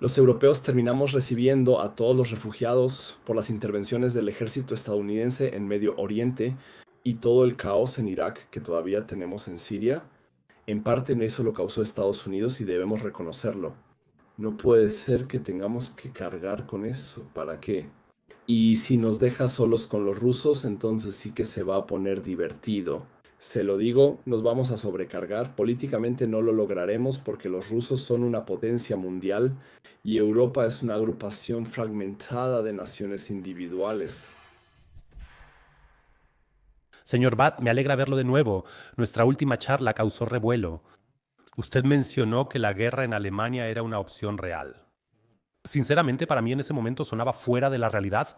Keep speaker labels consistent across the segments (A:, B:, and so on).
A: Los europeos terminamos recibiendo a todos los refugiados por las intervenciones del ejército estadounidense en Medio Oriente y todo el caos en Irak que todavía tenemos en Siria. En parte en eso lo causó Estados Unidos y debemos reconocerlo. No puede ser que tengamos que cargar con eso. ¿Para qué? Y si nos deja solos con los rusos, entonces sí que se va a poner divertido. Se lo digo, nos vamos a sobrecargar. Políticamente no lo lograremos porque los rusos son una potencia mundial y Europa es una agrupación fragmentada de naciones individuales.
B: Señor Bat, me alegra verlo de nuevo. Nuestra última charla causó revuelo. Usted mencionó que la guerra en Alemania era una opción real. Sinceramente, para mí en ese momento sonaba fuera de la realidad.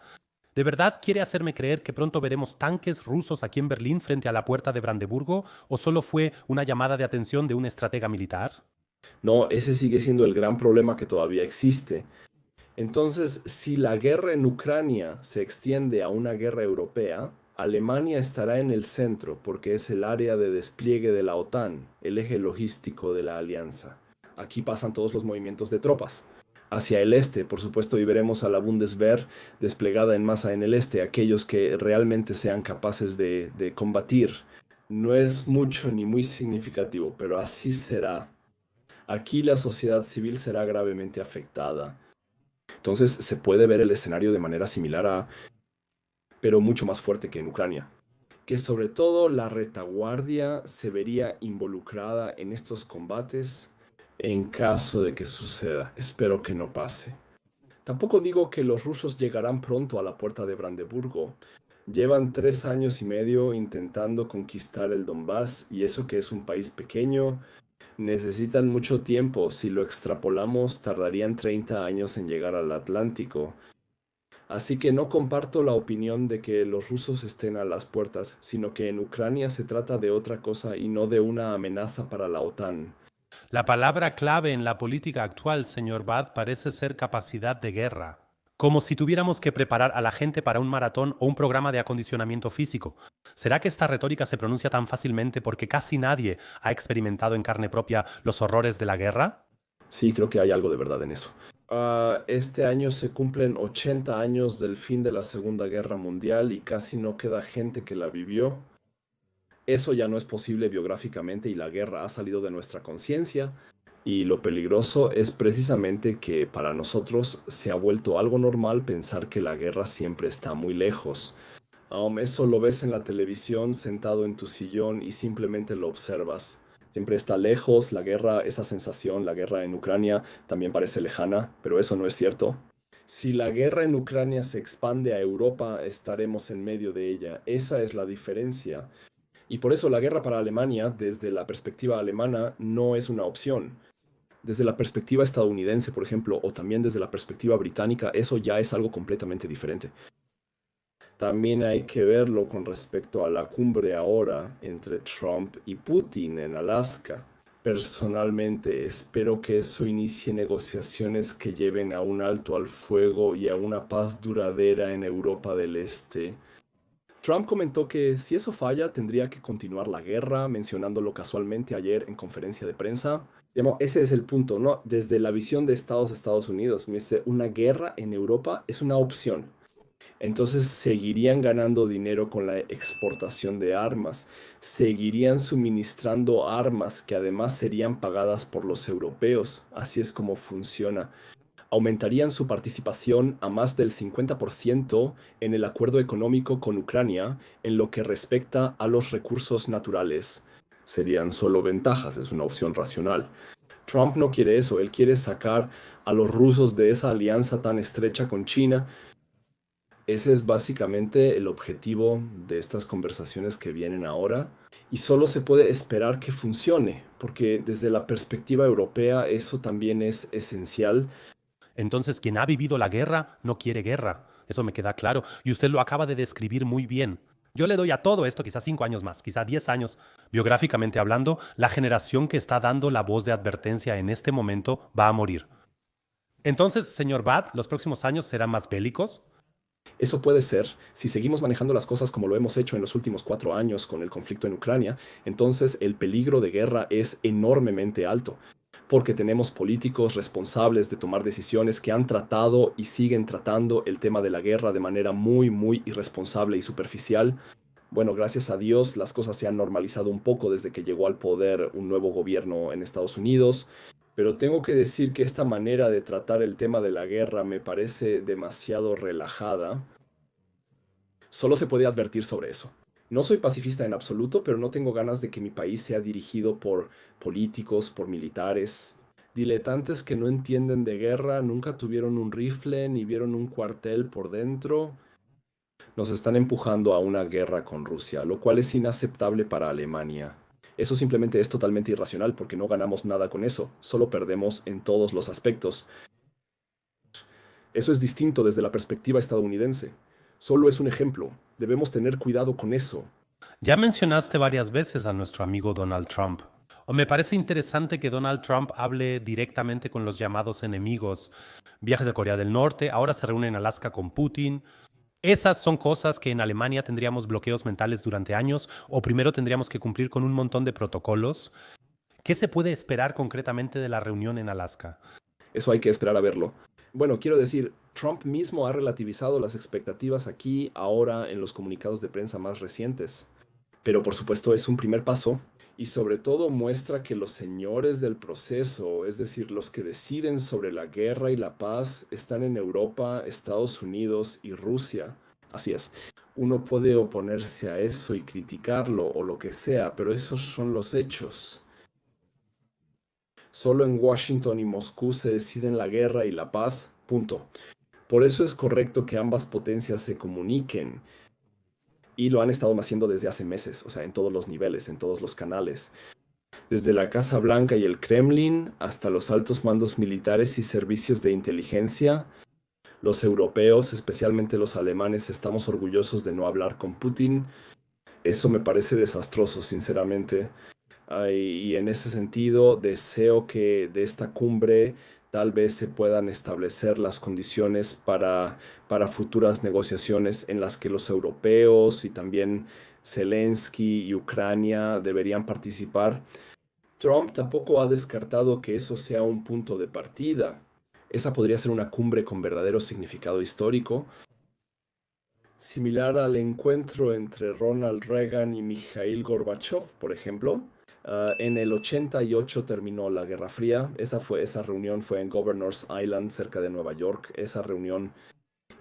B: ¿De verdad quiere hacerme creer que pronto veremos tanques rusos aquí en Berlín frente a la puerta de Brandeburgo? ¿O solo fue una llamada de atención de un estratega militar?
A: No, ese sigue siendo el gran problema que todavía existe. Entonces, si la guerra en Ucrania se extiende a una guerra europea, Alemania estará en el centro porque es el área de despliegue de la OTAN, el eje logístico de la alianza. Aquí pasan todos los movimientos de tropas. Hacia el este, por supuesto, y veremos a la Bundeswehr desplegada en masa en el este, aquellos que realmente sean capaces de combatir. No es mucho ni muy significativo, pero así será. Aquí la sociedad civil será gravemente afectada. Entonces se puede ver el escenario de manera similar pero mucho más fuerte que en Ucrania. Que sobre todo la retaguardia se vería involucrada en estos combates en caso de que suceda. Espero que no pase. Tampoco digo que los rusos llegarán pronto a la puerta de Brandeburgo. Llevan 3 años y medio intentando conquistar el Donbass y eso que es un país pequeño, necesitan mucho tiempo. Si lo extrapolamos, tardarían 30 años en llegar al Atlántico. Así que no comparto la opinión de que los rusos estén a las puertas, sino que en Ucrania se trata de otra cosa y no de una amenaza para la OTAN.
B: La palabra clave en la política actual, señor Bad, parece ser capacidad de guerra. Como si tuviéramos que preparar a la gente para un maratón o un programa de acondicionamiento físico. ¿Será que esta retórica se pronuncia tan fácilmente porque casi nadie ha experimentado en carne propia los horrores de la guerra?
A: Sí, creo que hay algo de verdad en eso. Este año se cumplen 80 años del fin de la Segunda Guerra Mundial y casi no queda gente que la vivió. Eso ya no es posible biográficamente y la guerra ha salido de nuestra conciencia. Y lo peligroso es precisamente que para nosotros se ha vuelto algo normal pensar que la guerra siempre está muy lejos. Eso lo ves en la televisión sentado en tu sillón y simplemente lo observas. Siempre está lejos, la guerra, esa sensación, la guerra en Ucrania también parece lejana, pero eso no es cierto. Si la guerra en Ucrania se expande a Europa, estaremos en medio de ella. Esa es la diferencia. Y por eso la guerra para Alemania, desde la perspectiva alemana, no es una opción. Desde la perspectiva estadounidense, por ejemplo, o también desde la perspectiva británica, eso ya es algo completamente diferente. También hay que verlo con respecto a la cumbre ahora entre Trump y Putin en Alaska. Personalmente espero que eso inicie negociaciones que lleven a un alto al fuego y a una paz duradera en Europa del Este. Trump comentó que si eso falla tendría que continuar la guerra, mencionándolo casualmente ayer en conferencia de prensa. Digamos, ese es el punto, ¿no? Desde la visión de Estados Unidos, me dice, una guerra en Europa es una opción. Entonces seguirían ganando dinero con la exportación de armas, seguirían suministrando armas que además serían pagadas por los europeos. Así es como funciona. Aumentarían su participación a más del 50% en el acuerdo económico con Ucrania en lo que respecta a los recursos naturales. Serían solo ventajas, es una opción racional. Trump no quiere eso, él quiere sacar a los rusos de esa alianza tan estrecha con China. Ese es básicamente el objetivo de estas conversaciones que vienen ahora y solo se puede esperar que funcione, porque desde la perspectiva europea eso también es esencial.
B: Entonces, quien ha vivido la guerra no quiere guerra. Eso me queda claro. Y usted lo acaba de describir muy bien. Yo le doy a todo esto quizás 5 años más, quizás 10 años. Biográficamente hablando, la generación que está dando la voz de advertencia en este momento va a morir. Entonces, señor Bad, ¿los próximos años serán más bélicos?
A: Eso puede ser, si seguimos manejando las cosas como lo hemos hecho en los últimos 4 años con el conflicto en Ucrania, entonces el peligro de guerra es enormemente alto. porque tenemos políticos responsables de tomar decisiones que han tratado y siguen tratando el tema de la guerra de manera muy, muy irresponsable y superficial. Bueno, gracias a Dios las cosas se han normalizado un poco desde que llegó al poder un nuevo gobierno en Estados Unidos, pero tengo que decir que esta manera de tratar el tema de la guerra me parece demasiado relajada. Solo se puede advertir sobre eso. No soy pacifista en absoluto, pero no tengo ganas de que mi país sea dirigido por políticos, por militares, diletantes que no entienden de guerra, nunca tuvieron un rifle ni vieron un cuartel por dentro. Nos están empujando a una guerra con Rusia, lo cual es inaceptable para Alemania. Eso simplemente es totalmente irracional porque no ganamos nada con eso, solo perdemos en todos los aspectos. Eso es distinto desde la perspectiva estadounidense. Solo es un ejemplo. Debemos tener cuidado con eso.
B: Ya mencionaste varias veces a nuestro amigo Donald Trump. O me parece interesante que Donald Trump hable directamente con los llamados enemigos. Viajes a Corea del Norte, ahora se reúne en Alaska con Putin. Esas son cosas que en Alemania tendríamos bloqueos mentales durante años o primero tendríamos que cumplir con un montón de protocolos. ¿Qué se puede esperar concretamente de la reunión en Alaska?
A: Eso hay que esperar a verlo. Bueno, quiero decir, Trump mismo ha relativizado las expectativas aquí, ahora, en los comunicados de prensa más recientes. Pero por supuesto es un primer paso y sobre todo muestra que los señores del proceso, es decir, los que deciden sobre la guerra y la paz, están en Europa, Estados Unidos y Rusia. Así es. Uno puede oponerse a eso y criticarlo o lo que sea, pero esos son los hechos. Solo en Washington y Moscú se deciden la guerra y la paz, punto. Por eso es correcto que ambas potencias se comuniquen. Y lo han estado haciendo desde hace meses, o sea, en todos los niveles, en todos los canales. Desde la Casa Blanca y el Kremlin hasta los altos mandos militares y servicios de inteligencia, los europeos, especialmente los alemanes, estamos orgullosos de no hablar con Putin. Eso me parece desastroso, sinceramente. Y en ese sentido, deseo que de esta cumbre tal vez se puedan establecer las condiciones para futuras negociaciones en las que los europeos y también Zelensky y Ucrania deberían participar. Trump tampoco ha descartado que eso sea un punto de partida. Esa podría ser una cumbre con verdadero significado histórico, similar al encuentro entre Ronald Reagan y Mikhail Gorbachev, por ejemplo. En el 88 terminó la Guerra Fría. Esa reunión fue en Governor's Island, cerca de Nueva York. Esa reunión.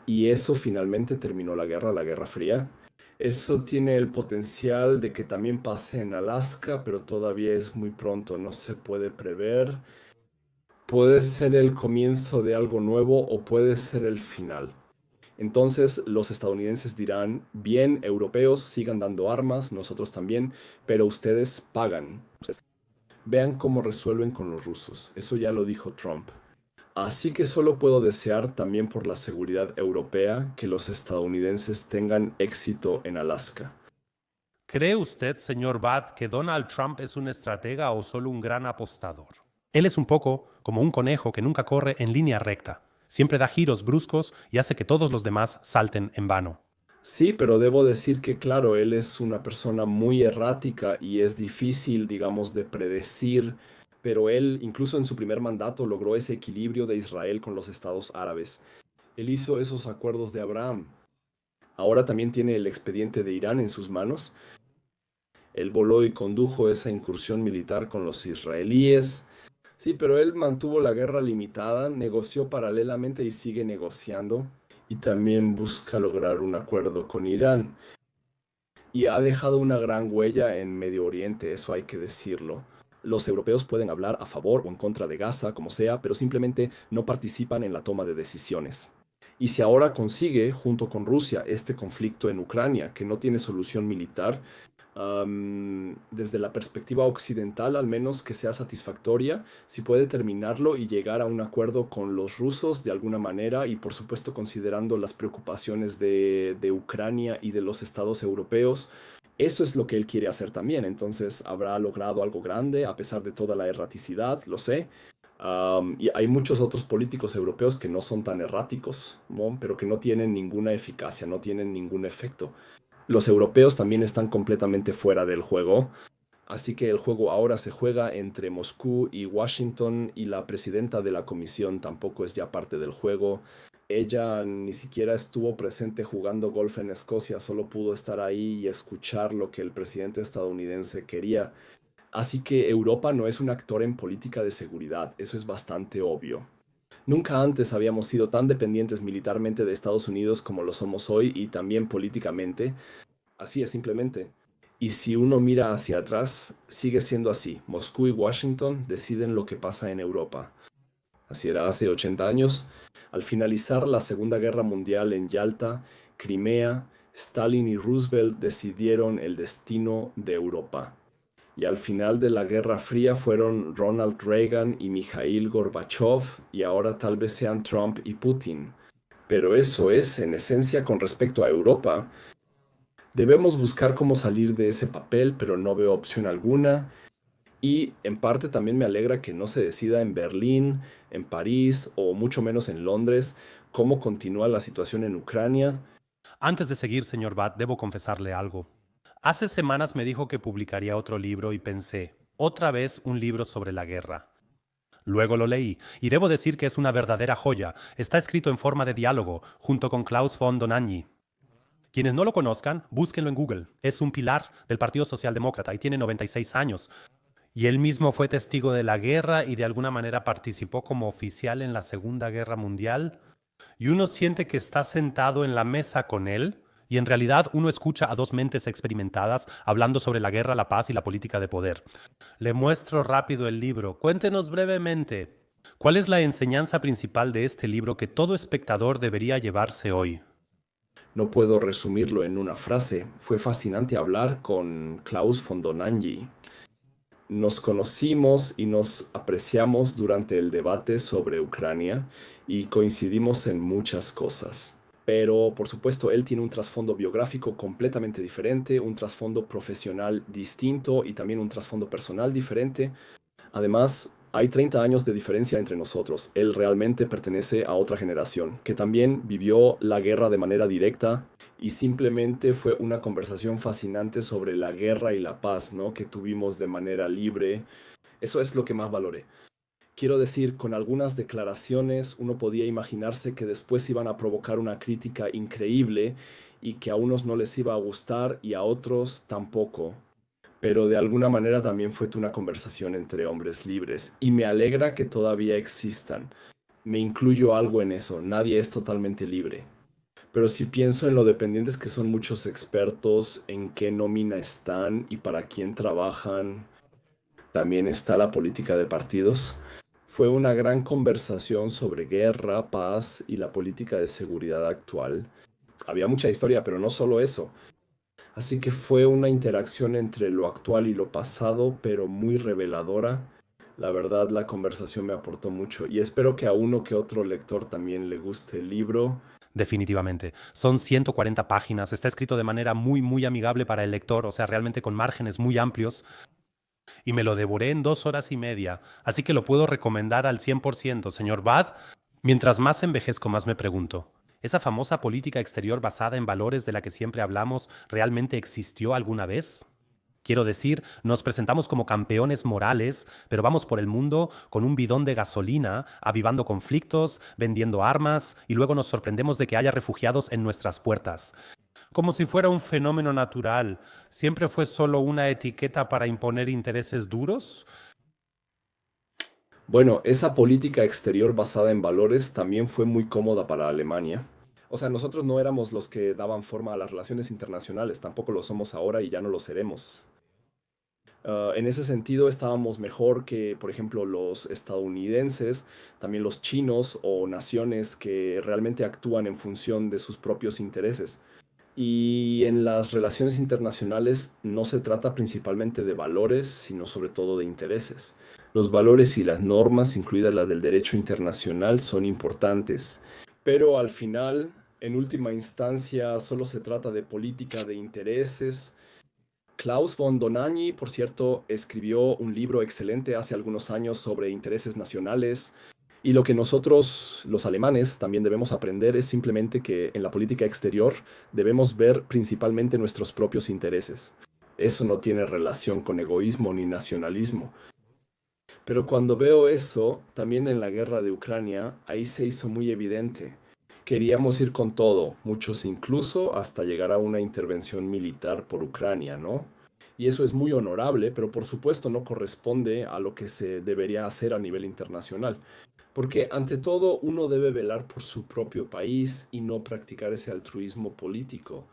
A: Y eso finalmente terminó la Guerra Fría. Eso tiene el potencial de que también pase en Alaska, pero todavía es muy pronto, no se puede prever. Puede ser el comienzo de algo nuevo o puede ser el final. Entonces los estadounidenses dirán, bien, europeos, sigan dando armas, nosotros también, pero ustedes pagan. Vean cómo resuelven con los rusos. Eso ya lo dijo Trump. Así que solo puedo desear también por la seguridad europea que los estadounidenses tengan éxito en Alaska.
B: ¿Cree usted, señor Bad, que Donald Trump es un estratega o solo un gran apostador? Él es un poco como un conejo que nunca corre en línea recta. Siempre da giros bruscos y hace que todos los demás salten en vano.
A: Sí, pero debo decir que, claro, él es una persona muy errática y es difícil, digamos, de predecir, pero él, incluso en su primer mandato, logró ese equilibrio de Israel con los estados árabes. Él hizo esos acuerdos de Abraham. Ahora también tiene el expediente de Irán en sus manos. Él voló y condujo esa incursión militar con los israelíes. Sí, pero él mantuvo la guerra limitada, negoció paralelamente y sigue negociando. Y también busca lograr un acuerdo con Irán. Y ha dejado una gran huella en Medio Oriente, eso hay que decirlo. Los europeos pueden hablar a favor o en contra de Gaza, como sea, pero simplemente no participan en la toma de decisiones. Y si ahora consigue, junto con Rusia, este conflicto en Ucrania, que no tiene solución militar, desde la perspectiva occidental, al menos que sea satisfactoria, si puede terminarlo y llegar a un acuerdo con los rusos de alguna manera y por supuesto considerando las preocupaciones de Ucrania y de los estados europeos, eso es lo que él quiere hacer también. Entonces habrá logrado algo grande a pesar de toda la erraticidad, lo sé. Y hay muchos otros políticos europeos que no son tan erráticos, ¿no? Pero que no tienen ninguna eficacia, no tienen ningún efecto. Los europeos también están completamente fuera del juego. Así que el juego ahora se juega entre Moscú y Washington y la presidenta de la comisión tampoco es ya parte del juego. Ella ni siquiera estuvo presente jugando golf en Escocia, solo pudo estar ahí y escuchar lo que el presidente estadounidense quería. Así que Europa no es un actor en política de seguridad, eso es bastante obvio. Nunca antes habíamos sido tan dependientes militarmente de Estados Unidos como lo somos hoy y también políticamente. Así es simplemente. Y si uno mira hacia atrás, sigue siendo así. Moscú y Washington deciden lo que pasa en Europa. Así era hace 80 años. Al finalizar la Segunda Guerra Mundial en Yalta, Crimea, Stalin y Roosevelt decidieron el destino de Europa. Y al final de la Guerra Fría fueron Ronald Reagan y Mikhail Gorbachev, y ahora tal vez sean Trump y Putin. Pero eso es, en esencia, con respecto a Europa. Debemos buscar cómo salir de ese papel, pero no veo opción alguna. Y en parte también me alegra que no se decida en Berlín, en París o mucho menos en Londres cómo continúa la situación en Ucrania.
B: Antes de seguir, señor Bat, debo confesarle algo. Hace semanas me dijo que publicaría otro libro y pensé, otra vez un libro sobre la guerra. Luego lo leí, y debo decir que es una verdadera joya. Está escrito en forma de diálogo, junto con Klaus von Donanyi. Quienes no lo conozcan, búsquenlo en Google. Es un pilar del Partido Socialdemócrata y tiene 96 años. Y él mismo fue testigo de la guerra y de alguna manera participó como oficial en la Segunda Guerra Mundial. Y uno siente que está sentado en la mesa con él y en realidad uno escucha a dos mentes experimentadas hablando sobre la guerra, la paz y la política de poder. Le muestro rápido el libro. Cuéntenos brevemente, ¿cuál es la enseñanza principal de este libro que todo espectador debería llevarse hoy?
A: No puedo resumirlo en una frase. Fue fascinante hablar con Klaus von Donanyi. Nos conocimos y nos apreciamos durante el debate sobre Ucrania y coincidimos en muchas cosas. Pero, por supuesto, él tiene un trasfondo biográfico completamente diferente, un trasfondo profesional distinto y también un trasfondo personal diferente. Además, hay 30 años de diferencia entre nosotros. Él realmente pertenece a otra generación, que también vivió la guerra de manera directa y simplemente fue una conversación fascinante sobre la guerra y la paz, ¿no? Que tuvimos de manera libre. Eso es lo que más valoré. Quiero decir, con algunas declaraciones uno podía imaginarse que después iban a provocar una crítica increíble y que a unos no les iba a gustar y a otros tampoco, pero de alguna manera también fue una conversación entre hombres libres y me alegra que todavía existan. Me incluyo algo en eso, nadie es totalmente libre. Pero si pienso en lo dependientes que son muchos expertos, en qué nómina están y para quién trabajan, también está la política de partidos. Fue una gran conversación sobre guerra, paz y la política de seguridad actual. Había mucha historia, pero no solo eso. Así que fue una interacción entre lo actual y lo pasado, pero muy reveladora. La verdad, la conversación me aportó mucho y espero que a uno que otro lector también le guste el libro.
B: Definitivamente. Son 140 páginas, está escrito de manera muy amigable para el lector, o sea, realmente con márgenes muy amplios, y me lo devoré en 2 horas y media, así que lo puedo recomendar al 100%, señor Bad. Mientras más envejezco, más me pregunto, ¿esa famosa política exterior basada en valores de la que siempre hablamos realmente existió alguna vez? Quiero decir, nos presentamos como campeones morales, pero vamos por el mundo con un bidón de gasolina, avivando conflictos, vendiendo armas, y luego nos sorprendemos de que haya refugiados en nuestras puertas. Como si fuera un fenómeno natural. ¿Siempre fue solo una etiqueta para imponer intereses duros?
A: Bueno, esa política exterior basada en valores también fue muy cómoda para Alemania. O sea, nosotros no éramos los que daban forma a las relaciones internacionales, tampoco lo somos ahora y ya no lo seremos. En ese sentido estábamos mejor que, por ejemplo, los estadounidenses, también los chinos o naciones que realmente actúan en función de sus propios intereses. Y en las relaciones internacionales no se trata principalmente de valores, sino sobre todo de intereses. Los valores y las normas, incluidas las del derecho internacional, son importantes, pero al final, en última instancia, solo se trata de política de intereses. Klaus von Donanyi, por cierto, escribió un libro excelente hace algunos años sobre intereses nacionales. Y lo que nosotros, los alemanes, también debemos aprender es simplemente que en la política exterior debemos ver principalmente nuestros propios intereses. Eso no tiene relación con egoísmo ni nacionalismo. Pero cuando veo eso, también en la guerra de Ucrania, ahí se hizo muy evidente. Queríamos ir con todo, muchos incluso hasta llegar a una intervención militar por Ucrania, ¿no? Y eso es muy honorable, pero por supuesto no corresponde a lo que se debería hacer a nivel internacional. Porque ante todo uno debe velar por su propio país y no practicar ese altruismo político.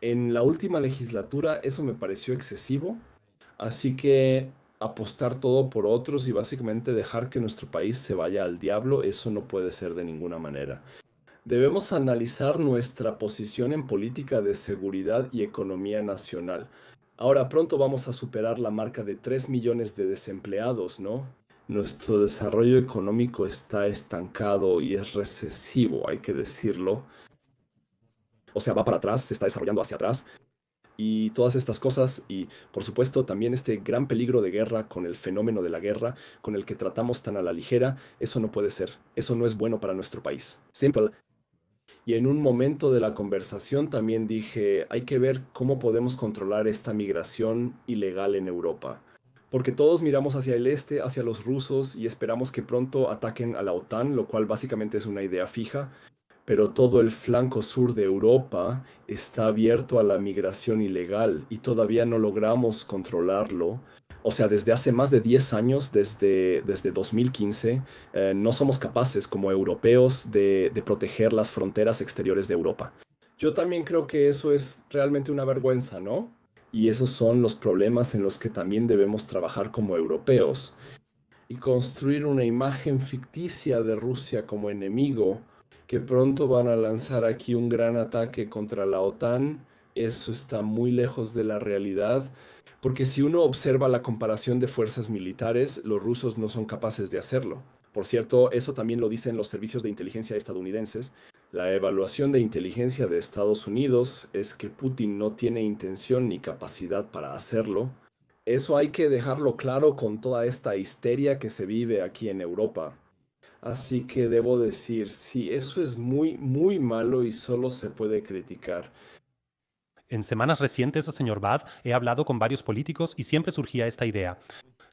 A: En la última legislatura eso me pareció excesivo, así que apostar todo por otros y básicamente dejar que nuestro país se vaya al diablo, eso no puede ser de ninguna manera. Debemos analizar nuestra posición en política de seguridad y economía nacional. Ahora pronto vamos a superar la marca de 3 millones de desempleados, ¿no? Nuestro desarrollo económico está estancado y es recesivo, hay que decirlo. O sea, va para atrás, se está desarrollando hacia atrás y todas estas cosas y por supuesto también este gran peligro de guerra con el fenómeno de la guerra con el que tratamos tan a la ligera, eso no puede ser, eso no es bueno para nuestro país. Simple. Y en un momento de la conversación también dije, hay que ver cómo podemos controlar esta migración ilegal en Europa. Porque todos miramos hacia el este, hacia los rusos y esperamos que pronto ataquen a la OTAN, lo cual básicamente es una idea fija, pero todo el flanco sur de Europa está abierto a la migración ilegal y todavía no logramos controlarlo. O sea, desde hace más de 10 años, desde 2015, no somos capaces como europeos de proteger las fronteras exteriores de Europa. Yo también creo que eso es realmente una vergüenza, ¿no? Y esos son los problemas en los que también debemos trabajar como europeos y construir una imagen ficticia de Rusia como enemigo, que pronto van a lanzar aquí un gran ataque contra la OTAN, eso está muy lejos de la realidad, porque si uno observa la comparación de fuerzas militares, los rusos no son capaces de hacerlo. Por cierto, eso también lo dicen los servicios de inteligencia estadounidenses. La evaluación de inteligencia de Estados Unidos es que Putin no tiene intención ni capacidad para hacerlo. Eso hay que dejarlo claro con toda esta histeria que se vive aquí en Europa. Así que debo decir, sí, eso es muy, muy malo y solo se puede criticar.
B: En semanas recientes, señor Bad, he hablado con varios políticos y siempre surgía esta idea.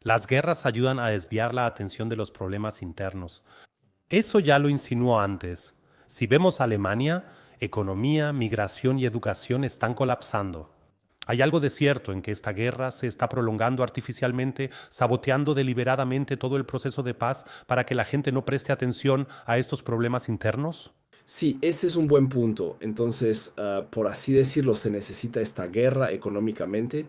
B: Las guerras ayudan a desviar la atención de los problemas internos. Eso ya lo insinuó antes. Si vemos a Alemania, economía, migración y educación están colapsando. Hay algo de cierto en que esta guerra se está prolongando artificialmente, saboteando deliberadamente todo el proceso de paz para que la gente no preste atención a estos problemas internos.
A: Sí, ese es un buen punto. Entonces, por así decirlo, se necesita esta guerra económicamente.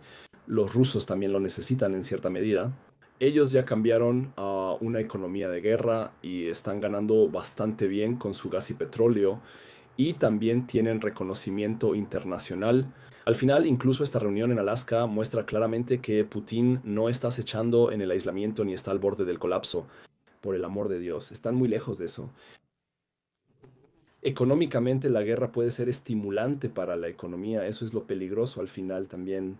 A: Los rusos también lo necesitan en cierta medida. Ellos ya cambiaron a una economía de guerra y están ganando bastante bien con su gas y petróleo y también tienen reconocimiento internacional. Al final, incluso esta reunión en Alaska muestra claramente que Putin no está acechando en el aislamiento ni está al borde del colapso. Por el amor de Dios, están muy lejos de eso. Económicamente la guerra puede ser estimulante para la economía, eso es lo peligroso al final también.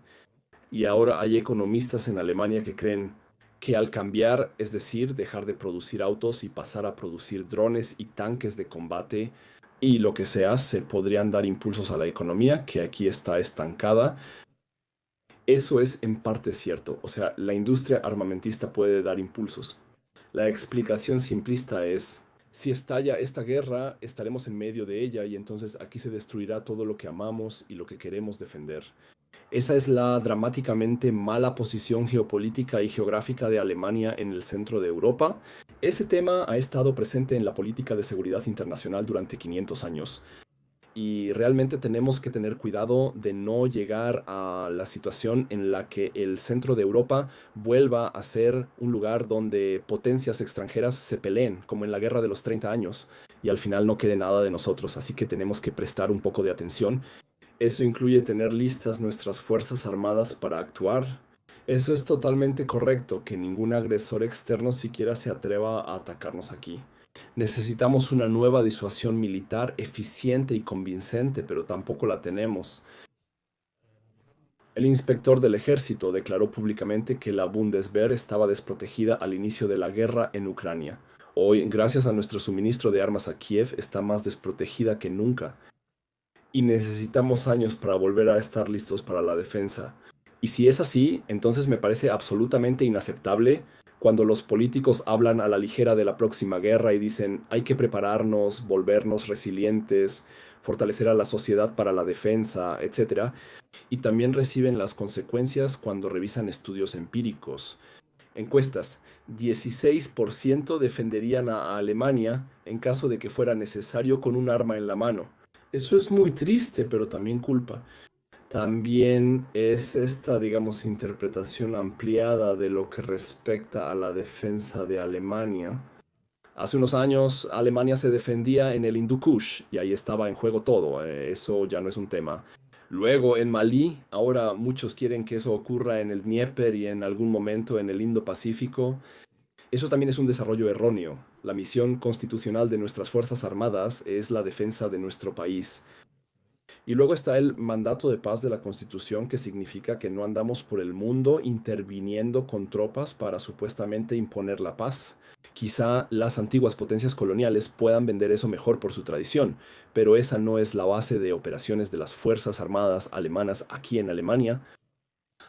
A: Y ahora hay economistas en Alemania que creen que al cambiar, es decir, dejar de producir autos y pasar a producir drones y tanques de combate y lo que sea, se podrían dar impulsos a la economía, que aquí está estancada. Eso es en parte cierto, o sea, la industria armamentista puede dar impulsos. La explicación simplista es, si estalla esta guerra, estaremos en medio de ella y entonces aquí se destruirá todo lo que amamos y lo que queremos defender. Esa es la dramáticamente mala posición geopolítica y geográfica de Alemania en el centro de Europa. Ese tema ha estado presente en la política de seguridad internacional durante 500 años. Y realmente tenemos que tener cuidado de no llegar a la situación en la que el centro de Europa vuelva a ser un lugar donde potencias extranjeras se peleen, como en la Guerra de los 30 años, y al final no quede nada de nosotros. Así que tenemos que prestar un poco de atención. Eso incluye tener listas nuestras fuerzas armadas para actuar. Eso es totalmente correcto, que ningún agresor externo siquiera se atreva a atacarnos aquí. Necesitamos una nueva disuasión militar eficiente y convincente, pero tampoco la tenemos. El inspector del ejército declaró públicamente que la Bundeswehr estaba desprotegida al inicio de la guerra en Ucrania. Hoy, gracias a nuestro suministro de armas a Kiev, está más desprotegida que nunca. Y necesitamos años para volver a estar listos para la defensa. Y si es así, entonces me parece absolutamente inaceptable cuando los políticos hablan a la ligera de la próxima guerra y dicen hay que prepararnos, volvernos resilientes, fortalecer a la sociedad para la defensa, etcétera, y también reciben las consecuencias cuando revisan estudios empíricos. Encuestas: 16% defenderían a Alemania en caso de que fuera necesario con un arma en la mano. Eso es muy triste, pero también culpa. También es esta, digamos, interpretación ampliada de lo que respecta a la defensa de Alemania. Hace unos años Alemania se defendía en el Hindu Kush y ahí estaba en juego todo, eso ya no es un tema. Luego en Malí, ahora muchos quieren que eso ocurra en el Dnieper y en algún momento en el Indo-Pacífico. Eso también es un desarrollo erróneo. La misión constitucional de nuestras Fuerzas Armadas es la defensa de nuestro país. Y luego está el mandato de paz de la Constitución, que significa que no andamos por el mundo interviniendo con tropas para supuestamente imponer la paz. Quizá las antiguas potencias coloniales puedan vender eso mejor por su tradición, pero esa no es la base de operaciones de las Fuerzas Armadas alemanas aquí en Alemania.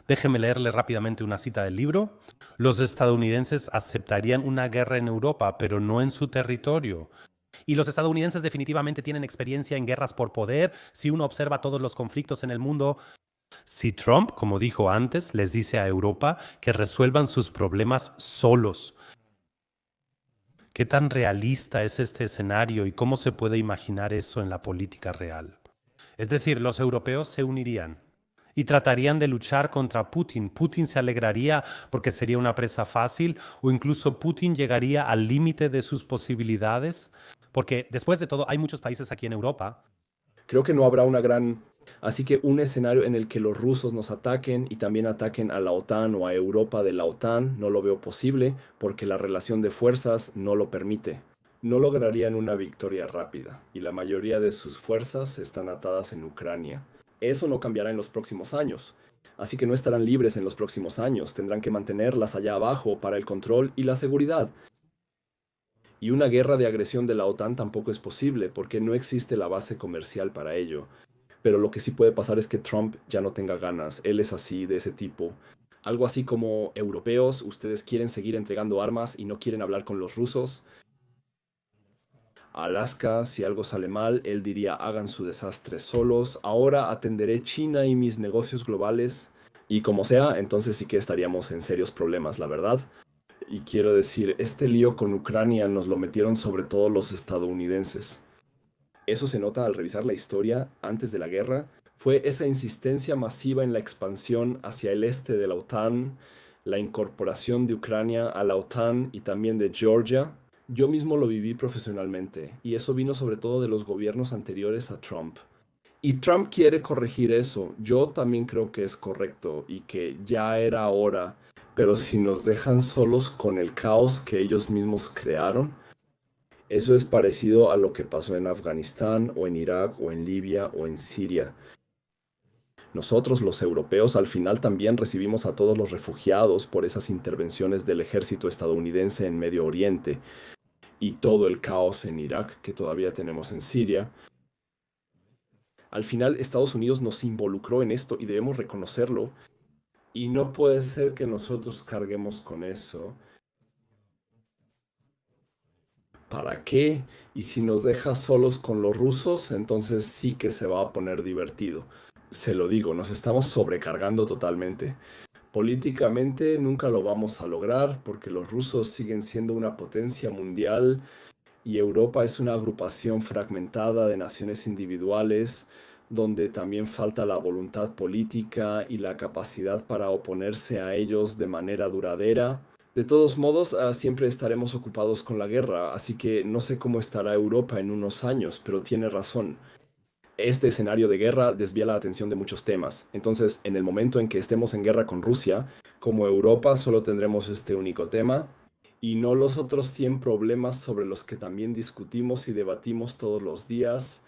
B: Déjeme leerle rápidamente una cita del libro. Los estadounidenses aceptarían una guerra en Europa, pero no en su territorio. Y los estadounidenses definitivamente tienen experiencia en guerras por poder. Si uno observa todos los conflictos en el mundo, si Trump, como dijo antes, les dice a Europa que resuelvan sus problemas solos, ¿qué tan realista es este escenario y cómo se puede imaginar eso en la política real? Es decir, los europeos se unirían y tratarían de luchar contra Putin. Putin se alegraría porque sería una presa fácil, o incluso Putin llegaría al límite de sus posibilidades, porque después de todo hay muchos países aquí en Europa.
A: Creo que no habrá una gran... Así que un escenario en el que los rusos nos ataquen y también ataquen a la OTAN o a Europa de la OTAN, no lo veo posible porque la relación de fuerzas no lo permite. No lograrían una victoria rápida y la mayoría de sus fuerzas están atadas en Ucrania. Eso no cambiará en los próximos años. Así que no estarán libres en los próximos años, tendrán que mantenerlas allá abajo para el control y la seguridad. Y una guerra de agresión de la OTAN tampoco es posible porque no existe la base comercial para ello. Pero lo que sí puede pasar es que Trump ya no tenga ganas. Él es así, de ese tipo. Algo así como: europeos, ustedes quieren seguir entregando armas y no quieren hablar con los rusos. Alaska, si algo sale mal, él diría hagan su desastre solos. Ahora atenderé China y mis negocios globales. Y como sea, entonces sí que estaríamos en serios problemas, la verdad. Y quiero decir, este lío con Ucrania nos lo metieron sobre todo los estadounidenses. Eso se nota al revisar la historia antes de la guerra. Fue esa insistencia masiva en la expansión hacia el este de la OTAN, la incorporación de Ucrania a la OTAN y también de Georgia. Yo mismo lo viví profesionalmente y eso vino sobre todo de los gobiernos anteriores a Trump. Y Trump quiere corregir eso. Yo también creo que es correcto y que ya era hora. Pero si nos dejan solos con el caos que ellos mismos crearon, eso es parecido a lo que pasó en Afganistán o en Irak o en Libia o en Siria. Nosotros, los europeos, al final también recibimos a todos los refugiados por esas intervenciones del ejército estadounidense en Medio Oriente y todo el caos en Irak que todavía tenemos en Siria. Al final Estados Unidos nos involucró en esto y debemos reconocerlo. Y no puede ser que nosotros carguemos con eso. ¿Para qué? Y si nos deja solos con los rusos, entonces sí que se va a poner divertido. Se lo digo, nos estamos sobrecargando totalmente. Políticamente nunca lo vamos a lograr porque los rusos siguen siendo una potencia mundial y Europa es una agrupación fragmentada de naciones individuales donde también falta la voluntad política y la capacidad para oponerse a ellos de manera duradera. De todos modos, siempre estaremos ocupados con la guerra, así que no sé cómo estará Europa en unos años, pero tiene razón. Este escenario de guerra desvía la atención de muchos temas. Entonces, en el momento en que estemos en guerra con Rusia, como Europa solo tendremos este único tema y no los otros 100 problemas sobre los que también discutimos y debatimos todos los días.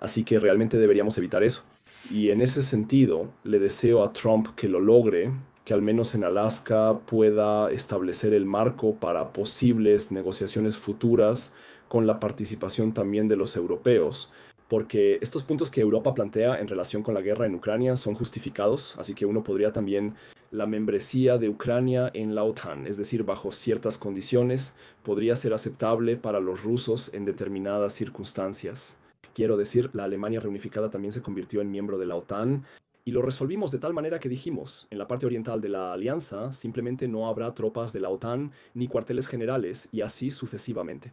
A: Así que realmente deberíamos evitar eso. Y en ese sentido, le deseo a Trump que lo logre, que al menos en Alaska pueda establecer el marco para posibles negociaciones futuras con la participación también de los europeos. porque estos puntos que Europa plantea en relación con la guerra en Ucrania son justificados, así que uno podría también la membresía de Ucrania en la OTAN, es decir, bajo ciertas condiciones, podría ser aceptable para los rusos en determinadas circunstancias. Quiero decir, la Alemania reunificada también se convirtió en miembro de la OTAN y lo resolvimos de tal manera que dijimos, en la parte oriental de la alianza simplemente no habrá tropas de la OTAN ni cuarteles generales y así sucesivamente.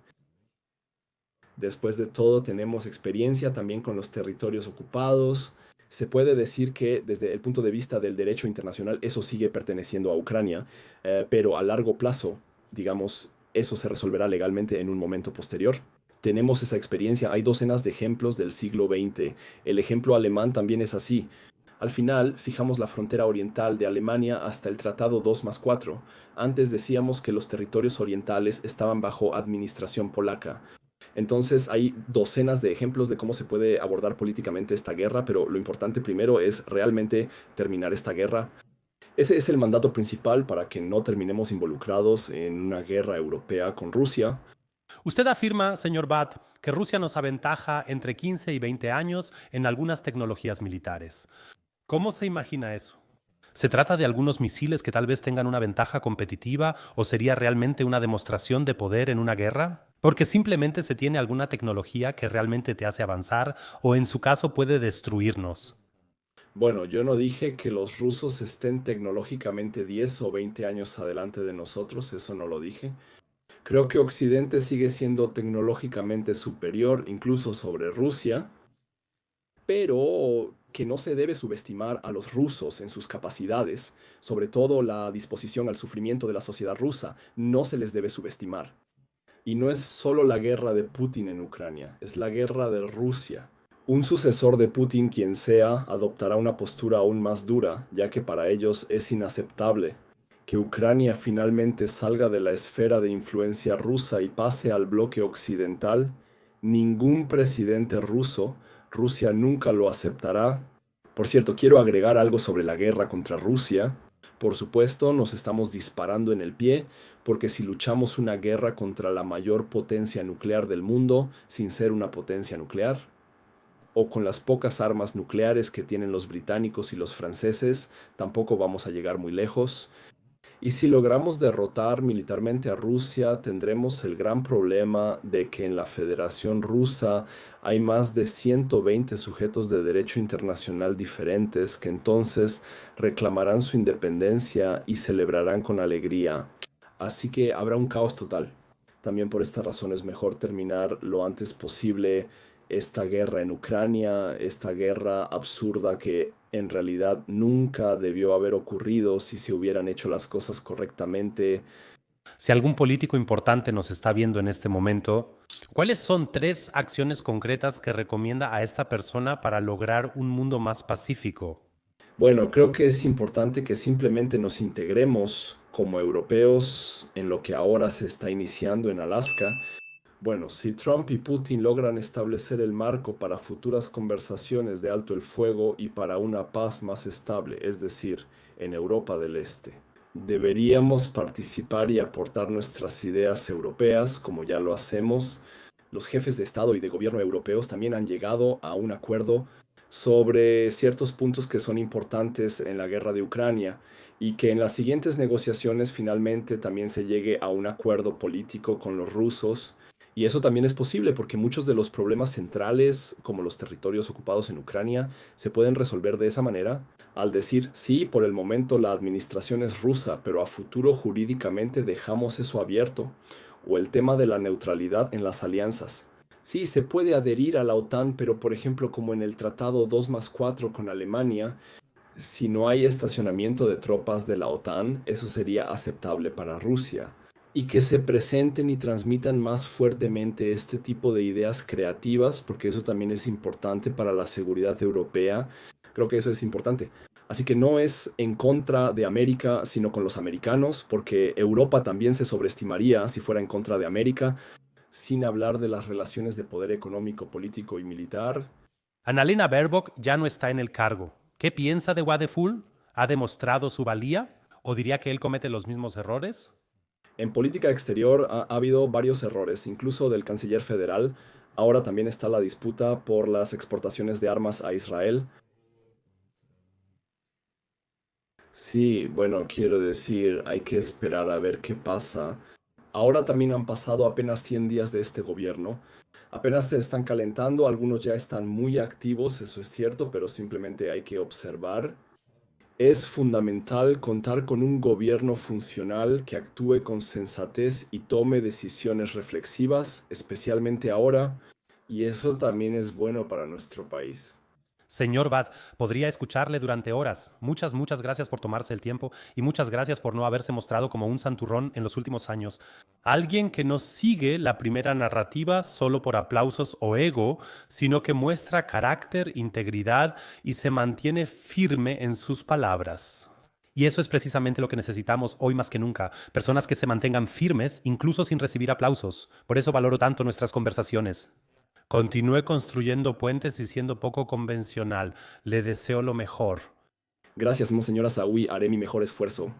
A: Después de todo, tenemos experiencia también con los territorios ocupados. Se puede decir que desde el punto de vista del derecho internacional eso sigue perteneciendo a Ucrania, pero a largo plazo, digamos, eso se resolverá legalmente en un momento posterior. Tenemos esa experiencia, hay docenas de ejemplos del siglo XX. El ejemplo alemán también es así. Al final, fijamos la frontera oriental de Alemania hasta el Tratado 2+4. Antes decíamos que los territorios orientales estaban bajo administración polaca. Entonces hay docenas de ejemplos de cómo se puede abordar políticamente esta guerra, pero lo importante primero es realmente terminar esta guerra. Ese es el mandato principal para que no terminemos involucrados en una guerra europea con Rusia.
B: Usted afirma, señor Bat, que Rusia nos aventaja entre 15 y 20 años en algunas tecnologías militares. ¿Cómo se imagina eso? ¿Se trata de algunos misiles que tal vez tengan una ventaja competitiva o sería realmente una demostración de poder en una guerra? Porque simplemente se tiene alguna tecnología que realmente te hace avanzar o en su caso puede destruirnos.
A: Bueno, yo no dije que los rusos estén tecnológicamente 10 o 20 años adelante de nosotros, eso no lo dije. Creo que Occidente sigue siendo tecnológicamente superior, incluso sobre Rusia, pero que no se debe subestimar a los rusos en sus capacidades, sobre todo la disposición al sufrimiento de la sociedad rusa, no se les debe subestimar. Y no es solo la guerra de Putin en Ucrania, es la guerra de Rusia. Un sucesor de Putin, quien sea, adoptará una postura aún más dura, ya que para ellos es inaceptable que Ucrania finalmente salga de la esfera de influencia rusa y pase al bloque occidental. Ningún presidente ruso, Rusia nunca lo aceptará. Por cierto, quiero agregar algo sobre la guerra contra Rusia. Por supuesto, nos estamos disparando en el pie, porque si luchamos una guerra contra la mayor potencia nuclear del mundo, sin ser una potencia nuclear, o con las pocas armas nucleares que tienen los británicos y los franceses, tampoco vamos a llegar muy lejos. Y si logramos derrotar militarmente a Rusia, tendremos el gran problema de que en la Federación Rusa hay más de 120 sujetos de derecho internacional diferentes que entonces reclamarán su independencia y celebrarán con alegría. Así que habrá un caos total. También por esta razón es mejor terminar lo antes posible esta guerra en Ucrania, esta guerra absurda que en realidad nunca debió haber ocurrido si se hubieran hecho las cosas correctamente.
B: Si algún político importante nos está viendo en este momento, ¿cuáles son 3 acciones concretas que recomienda a esta persona para lograr un mundo más pacífico?
A: Bueno, creo que es importante que simplemente nos integremos como europeos en lo que ahora se está iniciando en Alaska. Bueno, si Trump y Putin logran establecer el marco para futuras conversaciones de alto el fuego y para una paz más estable, es decir, en Europa del Este, deberíamos participar y aportar nuestras ideas europeas, como ya lo hacemos. Los jefes de Estado y de gobierno europeos también han llegado a un acuerdo sobre ciertos puntos que son importantes en la guerra de Ucrania y que en las siguientes negociaciones finalmente también se llegue a un acuerdo político con los rusos. Y eso también es posible porque muchos de los problemas centrales, como los territorios ocupados en Ucrania, se pueden resolver de esa manera al decir, sí, por el momento la administración es rusa, pero a futuro jurídicamente dejamos eso abierto. O el tema de la neutralidad en las alianzas. Sí, se puede adherir a la OTAN, pero por ejemplo, como en el Tratado 2+4 con Alemania, si no hay estacionamiento de tropas de la OTAN, eso sería aceptable para Rusia. Y que se presenten y transmitan más fuertemente este tipo de ideas creativas, porque eso también es importante para la seguridad europea. Creo que eso es importante. Así que no es en contra de América, sino con los americanos, porque Europa también se sobreestimaría si fuera en contra de América, sin hablar de las relaciones de poder económico, político y militar.
B: Annalena Baerbock ya no está en el cargo. ¿Qué piensa de Wadeful? ¿Ha demostrado su valía? ¿O diría que él comete los mismos errores?
A: En política exterior ha habido varios errores, incluso del canciller federal. Ahora también está la disputa por las exportaciones de armas a Israel. Sí, bueno, quiero decir, hay que esperar a ver qué pasa. Ahora también han pasado apenas 100 días de este gobierno. Apenas se están calentando, algunos ya están muy activos, eso es cierto, pero simplemente hay que observar. Es fundamental contar con un gobierno funcional que actúe con sensatez y tome decisiones reflexivas, especialmente ahora, y eso también es bueno para nuestro país.
B: Señor Bad, podría escucharle durante horas. Muchas gracias por tomarse el tiempo y muchas gracias por no haberse mostrado como un santurrón en los últimos años. Alguien que no sigue la primera narrativa solo por aplausos o ego, sino que muestra carácter, integridad y se mantiene firme en sus palabras. Y eso es precisamente lo que necesitamos hoy más que nunca, personas que se mantengan firmes incluso sin recibir aplausos. Por eso valoro tanto nuestras conversaciones. Continúe construyendo puentes y siendo poco convencional. Le deseo lo mejor.
A: Gracias, Monseñor Asaúl, haré mi mejor esfuerzo.